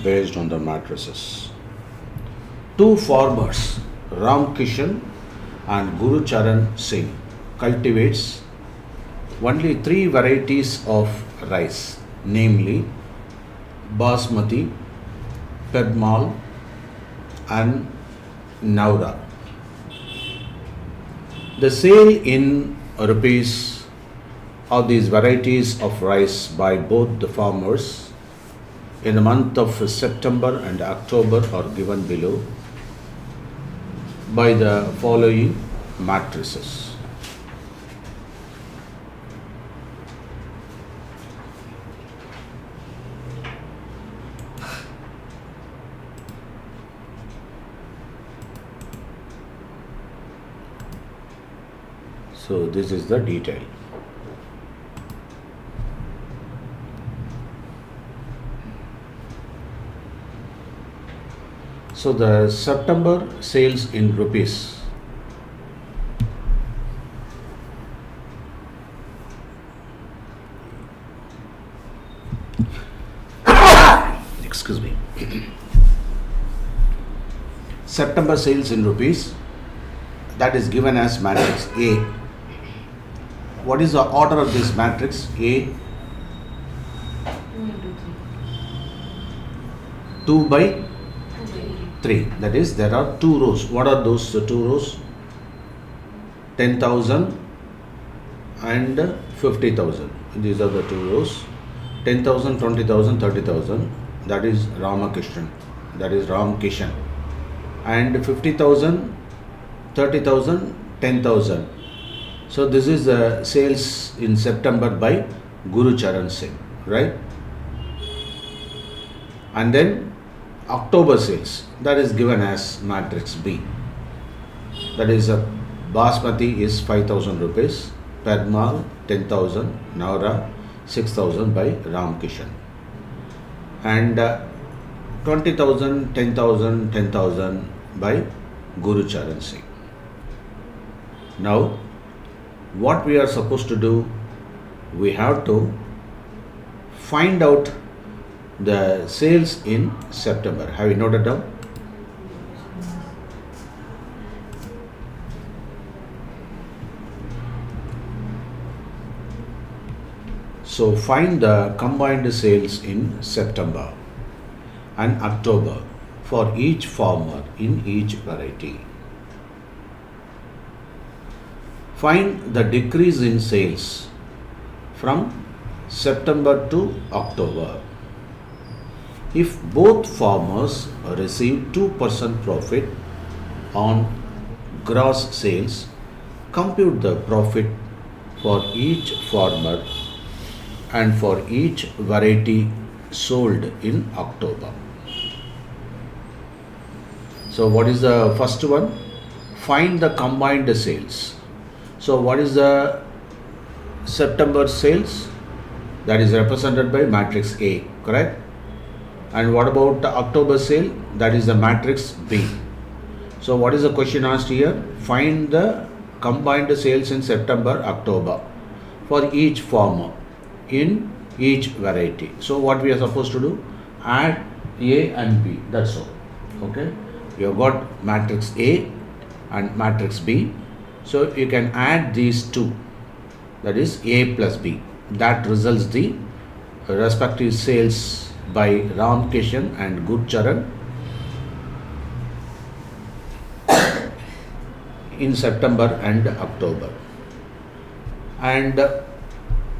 based on the matrices. Two farmers, Ram Kishan and Guru Charan Singh, cultivates only three varieties of rice, namely Basmati, Pedmal and Naura. The sale in rupees of these varieties of rice by both the farmers in the month of September and October are given below by the following matrices. So this is the detail. So the September sales in rupees. Excuse me. September sales in rupees, that is given as matrix A. What is the order of this matrix? A 2 by 3. That is, there are two rows. What are those two rows? 10,000 and 50,000. These are the two rows. 10,000, 20,000, 30,000. That is Ramakrishnan. That is Ram Kishan. And 50,000, 30,000, 10,000. So this is the sales in September by Guru Charan Singh, right? And then October sales, that is given as matrix B. That is Basmati is 5,000 rupees, Padmal 10,000, Naura 6,000 by Ram Kishan. And 20,000, 10,000, 10,000 by Guru Charan Singh. Now, what we are supposed to do, we have to find out the sales in September. Have you noted down? So find the combined sales in September and October for each farmer in each variety. Find the decrease in sales from September to October. If both farmers receive 2% profit on gross sales, compute the profit for each farmer and for each variety sold in October. So what is the first one? Find the combined sales. So what is the September sales? That is represented by matrix A, correct? And what about the October sale? That is the matrix B. So what is the question asked here? Find the combined sales in September, October for each farmer in each variety. So what we are supposed to do? Add A and B. That's all. Okay. You have got matrix A and matrix B. So you can add these two. That is A plus B. That results the respective sales by Ram Kishan and Guru Charan in September and October. And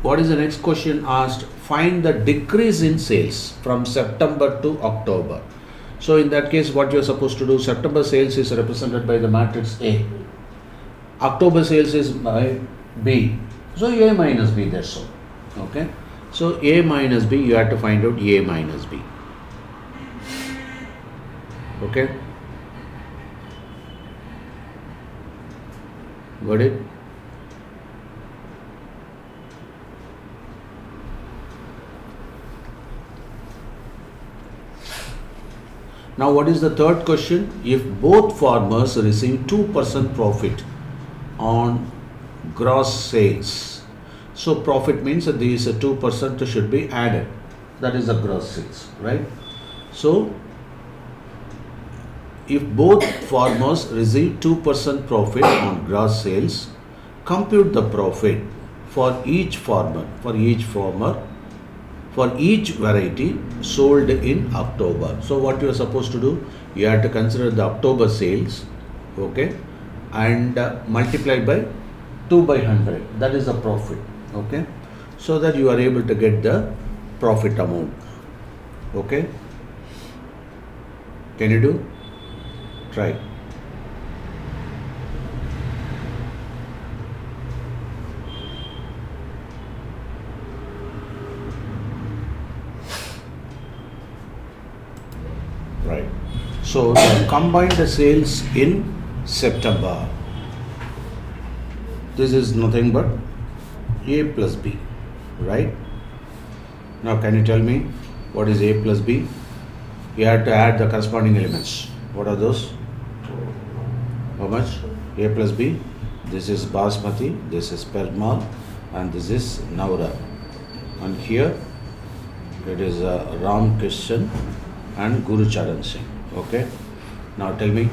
what is the next question asked? Find the decrease in sales from September to October. So in that case, what you are supposed to do? September sales is represented by the matrix A. October sales is by B. So A minus B, that's all. Okay. So A minus B, you have to find out A minus B. Okay. Got it? Now what is the third question? If both farmers receive 2% profit on gross sales. So profit means that these 2% should be added. That is the gross sales, right? So if both farmers receive 2% profit on gross sales, compute the profit for each farmer, for each variety sold in October. So what you are supposed to do, you have to consider the October sales, okay, and multiply by 2 by 100. That is the profit, okay, so that you are able to get the profit amount, okay. Can you do? Try. Right. So combine the sales in September. This is nothing but A plus B, right? Now can you tell me what is A plus B? You have to add the corresponding elements. What are those? How much? A plus B. This is Basmati, this is Permal, and this is Naura. And here it is Ram Kishan and Guru Charan Singh. Okay. Now tell me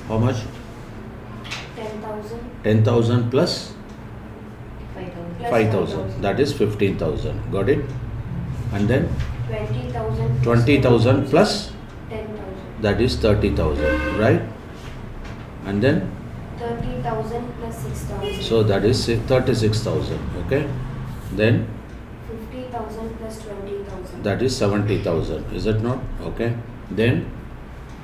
how much? 10,000. 10,000 plus 5,000. 5,000. That is 15,000. Got it? And then 20,000. 20,000 plus 10,000. that is 30,000. Right? And then 30,000 plus 6,000. so that is 36,000. Okay. Then 50,000 plus 20,000. that is 70,000. Is it not? Okay. Then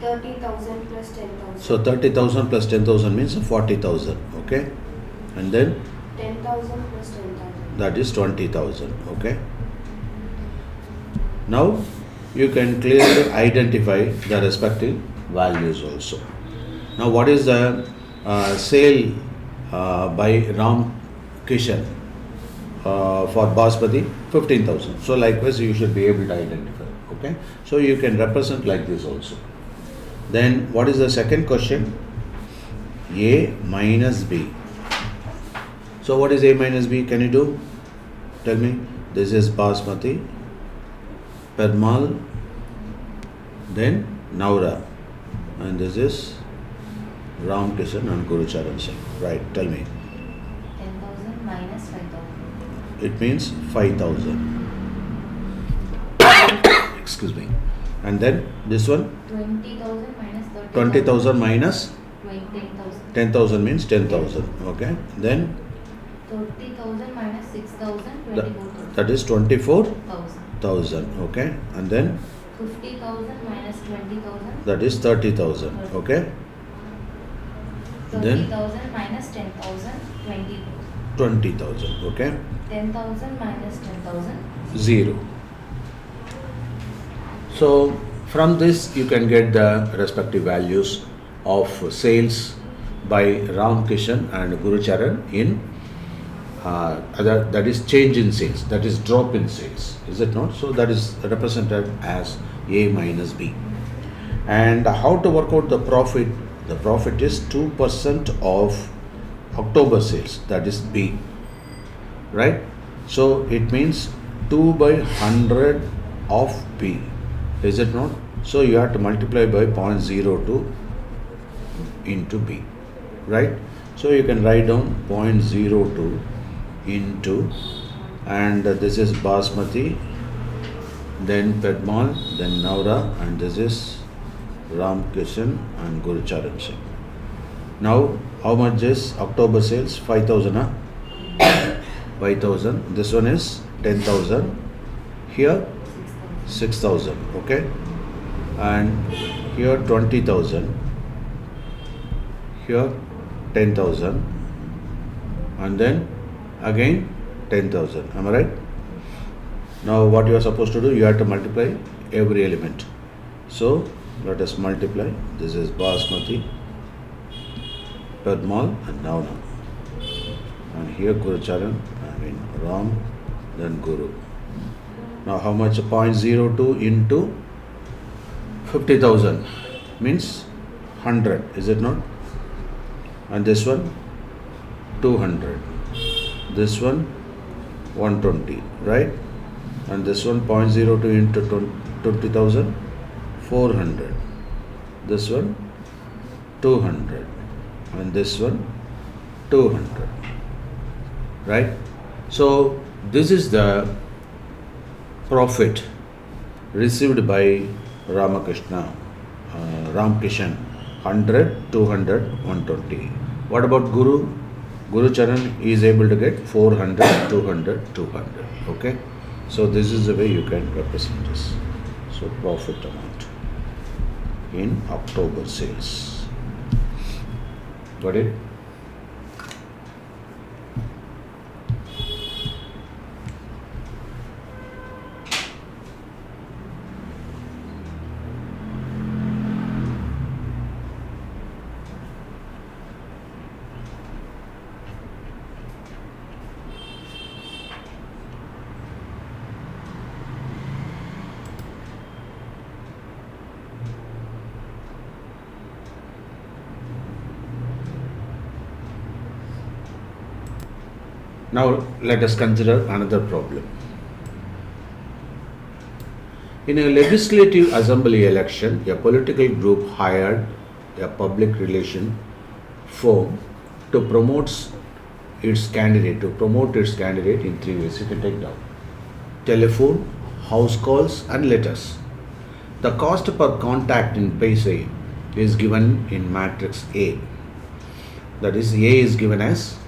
30,000 plus 10,000. so 30,000 plus 10,000 means 40,000. Okay. And then 10,000 plus 10,000. that is 20,000. Okay. Now you can clearly identify the respective values also. Now what is the sale by Ram Kishan for Basmati? 15,000. So likewise you should be able to identify. Okay. So you can represent like this also. Then what is the second question? A minus B. So what is A minus B? Can you do? Tell me. This is Basmati, Permal, then Naura, and this is Ram Kishan and Guru Charan Singh. Right, tell me. 10,000 minus 5,000. It means 5,000. Excuse me. And then this one? 20,000 minus 30,000. 20,000 minus 10,000. 10,000 means 10,000. Okay. Then 30,000 minus 6,000. 24,000. that is 24,000. Okay. And then 50,000 minus 20,000. that is 30,000. Okay. Then 30,000 minus 10,000. 20,000. 20,000. Okay. 10,000 minus 10,000. 0. So from this you can get the respective values of sales by Ram Kishan and Guru Charan in that is change in sales, that is drop in sales, is it not? So that is represented as A minus B. And how to work out the profit? The profit is 2% of October sales, that is B, right? So it means 2 by 100 of B, is it not? So you have to multiply by 0.02 into B, right? So you can write down 0.02 into, and this is Basmati, then Pedmal, then Naura, and this is Ram Kishan and Guru Charan Singh. Now how much is October sales? 5,000, huh? 5,000. This one is 10,000. Here 6,000. Okay. And here 20,000. Here 10,000. And then again 10,000. Am I right? Now what you are supposed to do? You have to multiply every element. So let us multiply. This is Basmati, Padmal, and Nauna. And here Guru Charan, Ram, then Guru. Now how much? 0.02 into 50,000 means 100, is it not? And this one 200. This one 120, right? And this one 0.02 into 20,000 400, this one 200, and this one 200, right? So this is the profit received by Ramakrishna, Ramkishan, 100, 200, 120. What about Guru? Guru Charan is able to get 400, 200, 200. Okay? So this is the way you can represent this. So profit amount in October sales. Got it? Now let us consider another problem. In a legislative assembly election, a political group hired a public relation firm to promote its candidate in three ways. You can take down: telephone, house calls, and letters. The cost per contact in paise is given in matrix A. That is, A is given as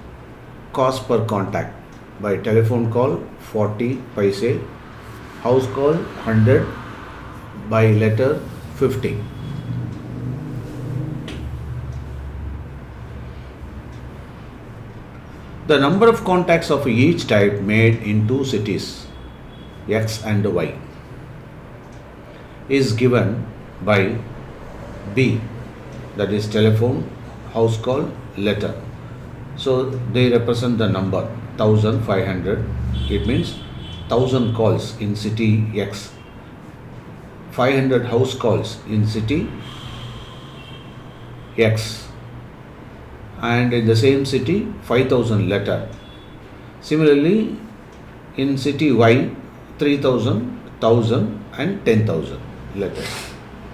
cost per contact. By telephone call 40 paise, house call 100, by letter 50. The number of contacts of each type made in two cities, X and Y, is given by B, that is telephone, house call, letter. So they represent the number 1500. It means 1000 calls in city X, 500 house calls in city X, and in the same city 5000 letter. Similarly, in city Y 3000, 1000 and 10,000 letters.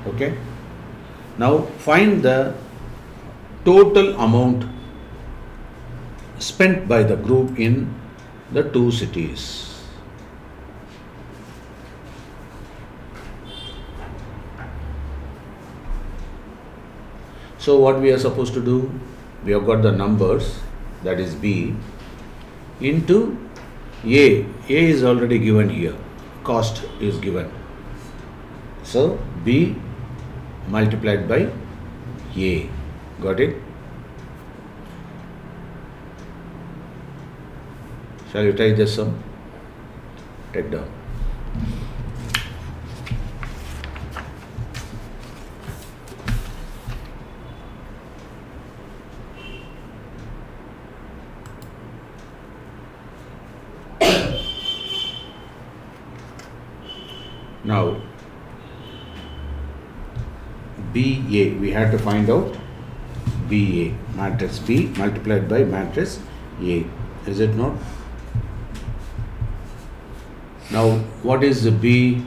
Okay. Now find the total amount spent by the group in the two cities. So what we are supposed to do? We have got the numbers, that is B, into A. A is already given here. Cost is given. So B multiplied by A. Got it? Shall you try this sum? Take down. Now BA, we have to find out BA, matrix B multiplied by matrix A. Is it not? Now what is the B?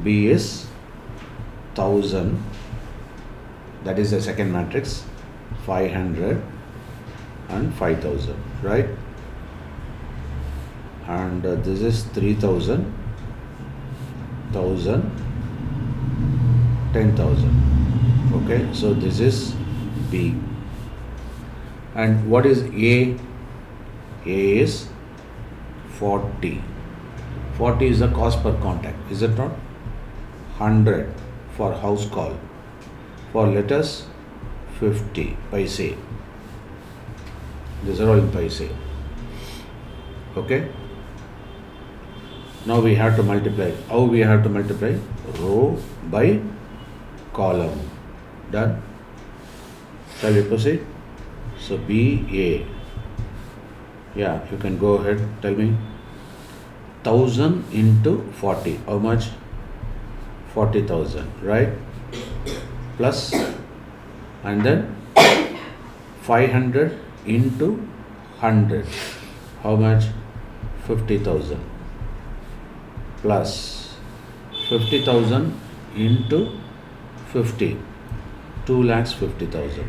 B is 1000, that is the second matrix, 500 and 5000, right? And this is 3000, 1000, 10,000. Okay, so this is B. And what is A? A is 40. 40 is the cost per contact, is it not? 100 for house call. For letters, 50 paise. These are all in paise. Okay. Now we have to multiply. How we have to multiply? Row by column. Done. Shall we proceed? So BA. Yeah, you can go ahead. Tell me. 1000 into 40. How much? 40,000, right? Plus, and then 500 into 100. How much? 50,000. Plus 50,000 into 50, 2,50,000.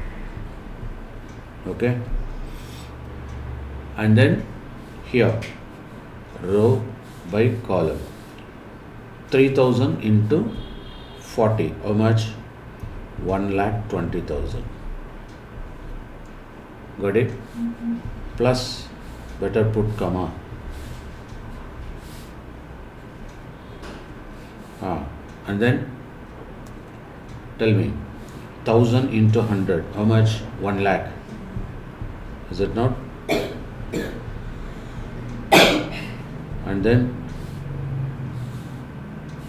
Okay, and then here row by column, 3,000 into 40, how much? 1,20,000. Got it? Plus, better put comma. And then tell me, 1,000 into 100, how much? 1 lakh. Is it not? And then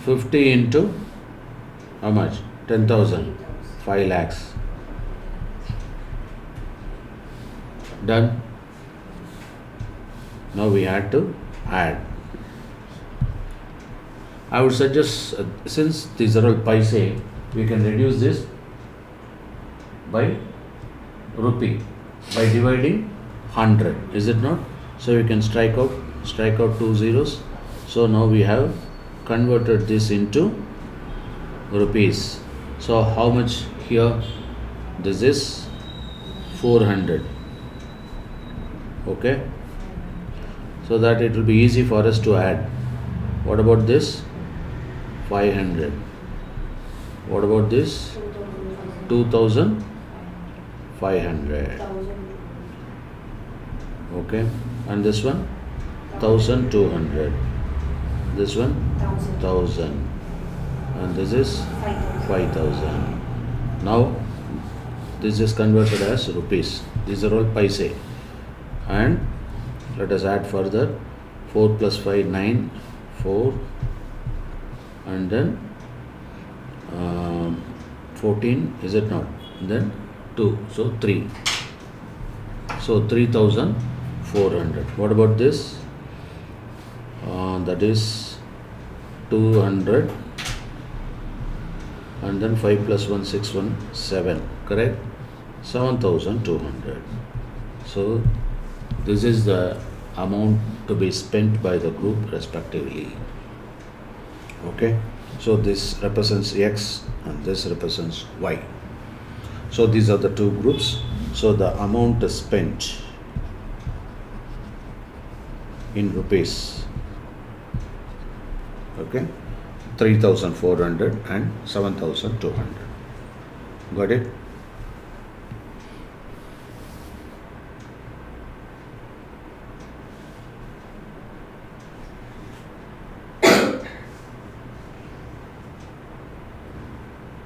50 into how much? 10,000. 5 lakhs. Done. Now we had to add. I would suggest, since these are all paise, we can reduce this by rupee by dividing 100. Is it not? So we can strike out 2 zeros. So now we have converted this into rupees. So how much here? This is 400. Okay, so that it will be easy for us to add. What about this? 500. What about this? 2,500. Okay, and this one 1,200. This one 1,000, and this is 5,000. Now this is converted as rupees. These are all paise. And let us add further. 4 plus 5, 9, 4, and then 14, is it not? Then 2, so 3. So 3,400. What about this? That is 200, and then 5 plus 1, 6, 1, 7. Correct? 7,200. So this is the amount to be spent by the group respectively. Okay, so this represents X and this represents Y. So these are the two groups. So the amount is spent in rupees. Okay, 3,400 and 7,200. Got it?